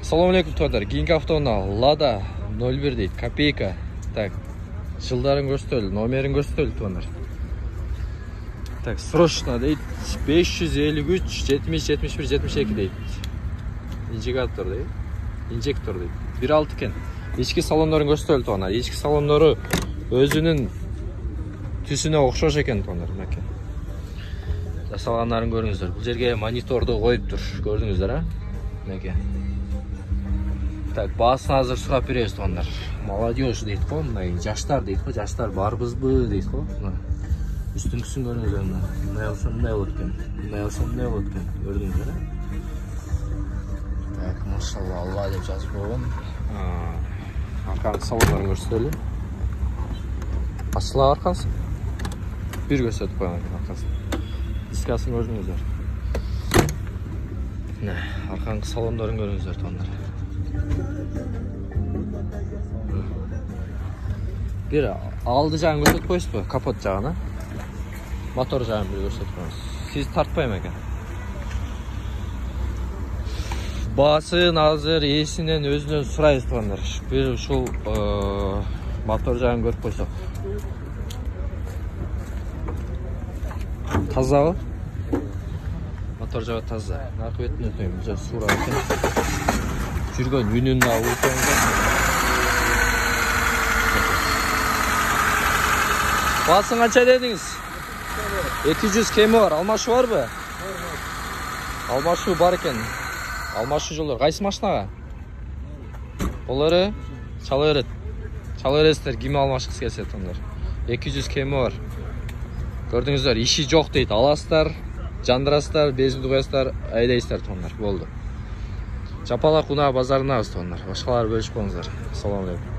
Assalamu alaikum туғандар. Кейінгі автоуна Lada 01 дейді, копейка. Так, жылдарын көрсетілді, номерін көрсетілді туғандар. Так, срочно дейді, 553 70 71 72 дейді. Инжектор дейді. Инжектор дейді. 1.6 екен. Ешкі салондарын көрсетілді туғандар. Ешкі салондары өзінің түсіне оқшаш екен туғандар. Жасалғандарын көріңіздер. Бұл жерге мониторды қойып тұр. Көрдіңіздер, а? Мәке. Так, басын азыр сұрап береміз туғандар. Молодежь дейді қой, мынай жаштар дейді қой, жаштар барбызбы дейді қой. Үстіңкісін көріңіздер, мынай олса мынай өткен. Мынай олса мынай өткен. Көрдіңіздер, а? Так, машалла, Алла деп жазып қойған. Арқаны салондарын көрсетелі. Ашыла арқасы. Bir көрсетіп қойған арқасын. Дискасын көрдіңіздер. Арқаңғы салондарын көріңіздер туғандар. Bir aldı жағын көрсетіп қойсыз ба? Капот жағына. Мотор жағын бір көрсетіп қойыңыз. Сіз тартпайым екен. Басын азыр есінен өзінен сұрайыз туғандар. Bir шул мотор жағын көріп қойсақ. Таза ғой? Мотор жағы таза. Нарқы бетін өтейім. Бұл жағы сура екен. Жүрген үнін алу өтейімді. Басын қанша дедіңіз? 200 кемі бар. Алмашы бар ба? Алмашы бар екен. Алмашы жолдар. Қайсы машинаға? Олары чалы өрет. Чалы өрестер кеме алмашқысы келсет ондар. 200 кемі бар. Көрдіңіздер, іші жоқ дейді. Аластар, жандырастар, безімді қоястар, айдайыстар туғандар. Болды. Жапалақ ұна базарына аз туғандар. Башқалар бөліш болыңыздар. Салам алейкум.